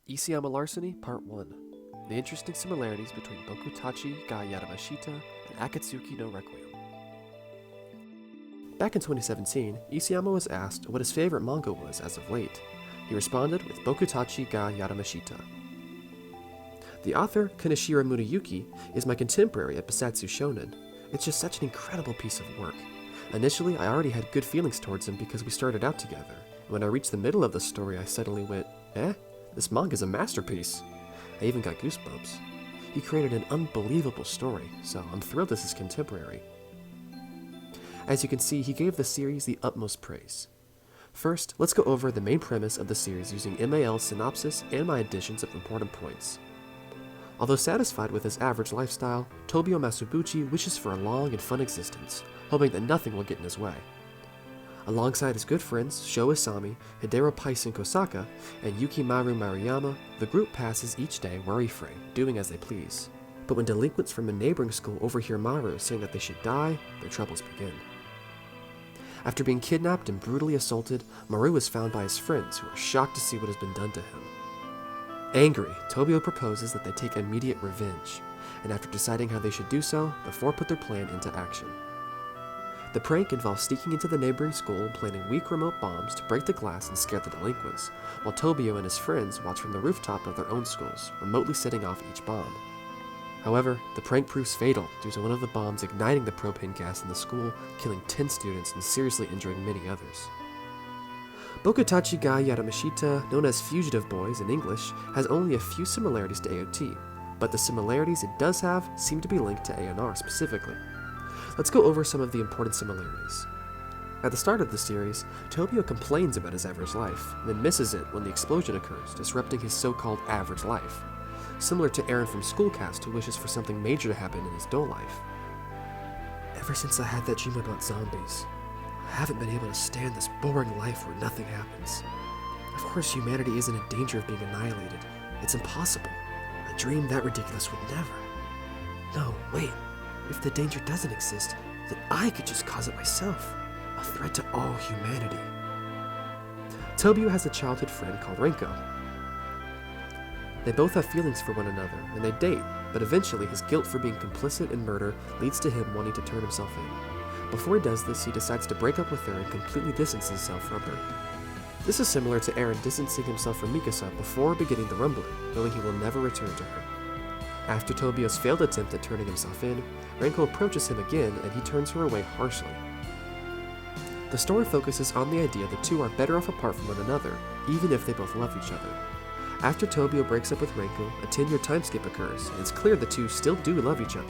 Isayama Larceny, Part 1. The interesting similarities between Boku-Tachi ga Yarimashita and Akatsuki no Requiem. Back in 2017, Isayama was asked what his favorite manga was as of late. He responded with Boku-Tachi ga Yarimashita. The author, Kaneshiro Murayuki, is my contemporary at Bisatsu Shonen. It's just such an incredible piece of work. Initially, I already had good feelings towards him because we started out together. When I reached the middle of the story, I suddenly went, this manga's a masterpiece. I even got goosebumps. He created an unbelievable story, so I'm thrilled this is contemporary. As you can see, he gave the series the utmost praise. First, let's go over the main premise of the series using MAL's synopsis and my additions of important points. Although satisfied with his average lifestyle, Tobio Masubuchi wishes for a long and fun existence, hoping that nothing will get in his way. Alongside his good friends Sho Isami, Hidero Paisen Kosaka, and Yukimaru Maruyama, the group passes each day worry-free, doing as they please. But when delinquents from a neighboring school overhear Maru saying that they should die, their troubles begin. After being kidnapped and brutally assaulted, Maru is found by his friends, who are shocked to see what has been done to him. Angry, Tobio proposes that they take immediate revenge, and after deciding how they should do so, the four put their plan into action. The prank involves sneaking into the neighboring school and planting weak remote bombs to break the glass and scare the delinquents, while Tobio and his friends watch from the rooftop of their own schools, remotely setting off each bomb. However, the prank proves fatal due to one of the bombs igniting the propane gas in the school, killing 10 students and seriously injuring many others. Boku-Tachi ga Yarimashita, known as Fugitive Boys in English, has only a few similarities to AOT, but the similarities it does have seem to be linked to ANR specifically. Let's go over some of the important similarities. At the start of the series, Tobio complains about his average life, and then misses it when the explosion occurs, disrupting his so-called average life. Similar to Aaron from Schoolcast, who wishes for something major to happen in his dull life. Ever since I had that dream about zombies, I haven't been able to stand this boring life where nothing happens. Of course, humanity isn't in danger of being annihilated. It's impossible. A dream that ridiculous would never. No, wait. If the danger doesn't exist, then I could just cause it myself. A threat to all humanity. Tobio has a childhood friend called Renko. They both have feelings for one another, and they date, but eventually his guilt for being complicit in murder leads to him wanting to turn himself in. Before he does this, he decides to break up with her and completely distance himself from her. This is similar to Eren distancing himself from Mikasa before beginning the rumbling, knowing he will never return to her. After Tobio's failed attempt at turning himself in, Renko approaches him again and he turns her away harshly. The story focuses on the idea the two are better off apart from one another, even if they both love each other. After Tobio breaks up with Renko, a 10-year time skip occurs, and it's clear the two still do love each other.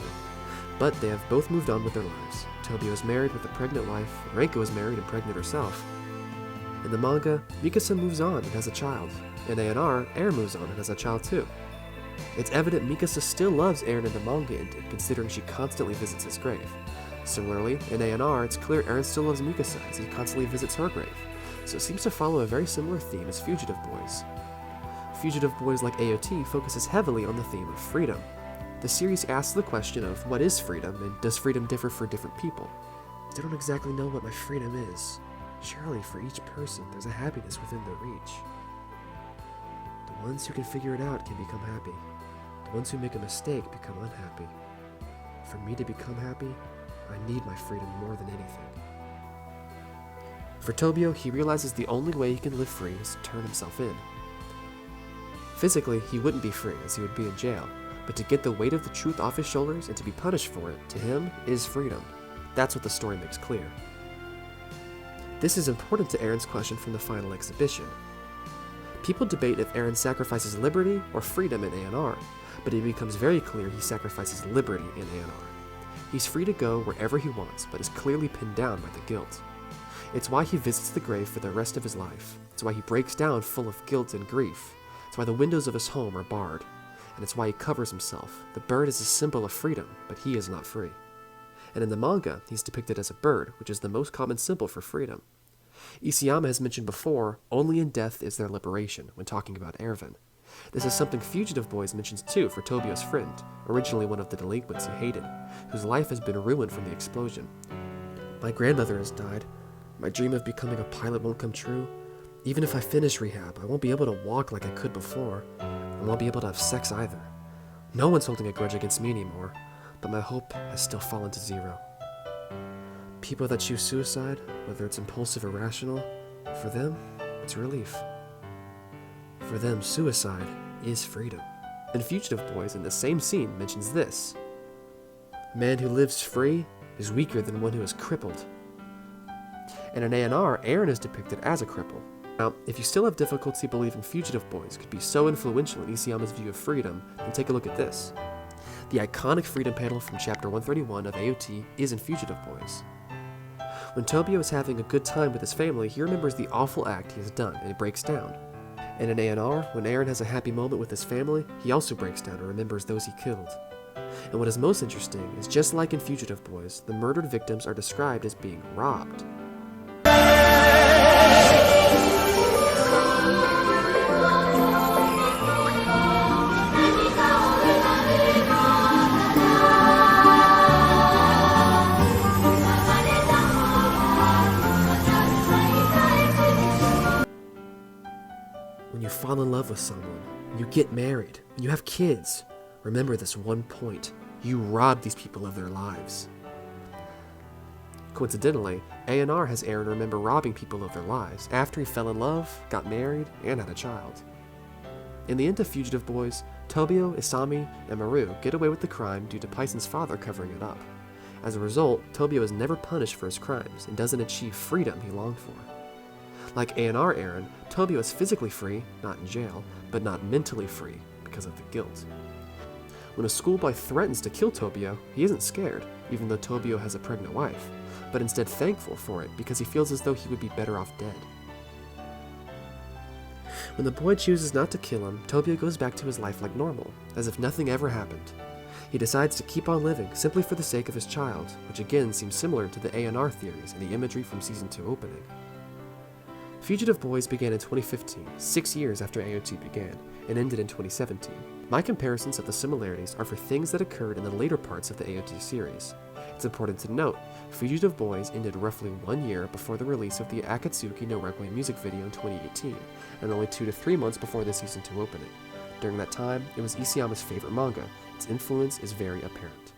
But they have both moved on with their lives. Tobio is married with a pregnant wife, and Renko is married and pregnant herself. In the manga, Mikasa moves on and has a child. In ANR, Eren moves on and has a child too. It's evident Mikasa still loves Eren in the manga ending, considering she constantly visits his grave. Similarly, in ANR, it's clear Eren still loves Mikasa as he constantly visits her grave, so it seems to follow a very similar theme as Fugitive Boys. Fugitive Boys like AOT focuses heavily on the theme of freedom. The series asks the question of what is freedom, and does freedom differ for different people? I don't exactly know what my freedom is. Surely for each person there's a happiness within their reach. The ones who can figure it out can become happy. The ones who make a mistake become unhappy. For me to become happy, I need my freedom more than anything. For Tobio, he realizes the only way he can live free is to turn himself in. Physically, he wouldn't be free as he would be in jail, but to get the weight of the truth off his shoulders and to be punished for it, to him, is freedom. That's what the story makes clear. This is important to Eren's question from the final exhibition. People debate if Eren sacrifices liberty or freedom in ANR, but it becomes very clear he sacrifices liberty in ANR. He's free to go wherever he wants, but is clearly pinned down by the guilt. It's why he visits the grave for the rest of his life. It's why he breaks down full of guilt and grief. It's why the windows of his home are barred. And it's why he covers himself. The bird is a symbol of freedom, but he is not free. And in the manga, he's depicted as a bird, which is the most common symbol for freedom. Isayama has mentioned before, only in death is there liberation, when talking about Erwin. This is something Fugitive Boys mentions too for Tobio's friend, originally one of the delinquents he hated, whose life has been ruined from the explosion. My grandmother has died. My dream of becoming a pilot won't come true. Even if I finish rehab, I won't be able to walk like I could before. I won't be able to have sex either. No one's holding a grudge against me anymore, but my hope has still fallen to zero. People that choose suicide, whether it's impulsive or rational, for them, it's relief. For them, suicide is freedom. And Fugitive Boys, in the same scene, mentions this: a man who lives free is weaker than one who is crippled. And in A&R, Aaron is depicted as a cripple. Now, if you still have difficulty believing Fugitive Boys could be so influential in Isayama's view of freedom, then take a look at this. The iconic freedom panel from chapter 131 of AOT is in Fugitive Boys. When Tobio is having a good time with his family, he remembers the awful act he has done, and he breaks down. And in A&R, when Aaron has a happy moment with his family, he also breaks down and remembers those he killed. And what is most interesting is, just like in Fugitive Boys, the murdered victims are described as being robbed. When you fall in love with someone, when you get married, when you have kids, remember this one point: you robbed these people of their lives. Coincidentally, A&R has Aaron remember robbing people of their lives after he fell in love, got married, and had a child. In the end of Fugitive Boys, Tobio, Isami, and Maru get away with the crime due to Paison's father covering it up. As a result, Tobio is never punished for his crimes and doesn't achieve freedom he longed for. Like A&R Aaron, Tobio is physically free, not in jail, but not mentally free because of the guilt. When a schoolboy threatens to kill Tobio, he isn't scared, even though Tobio has a pregnant wife, but instead thankful for it because he feels as though he would be better off dead. When the boy chooses not to kill him, Tobio goes back to his life like normal, as if nothing ever happened. He decides to keep on living simply for the sake of his child, which again seems similar to the A&R theories and the imagery from Season 2 opening. Fugitive Boys began in 2015, 6 years after AOT began, and ended in 2017. My comparisons of the similarities are for things that occurred in the later parts of the AOT series. It's important to note, Fugitive Boys ended roughly 1 year before the release of the Akatsuki no Requiem music video in 2018, and only 2 to 3 months before the Season 2 opening. During that time, it was Isayama's favorite manga. Its influence is very apparent.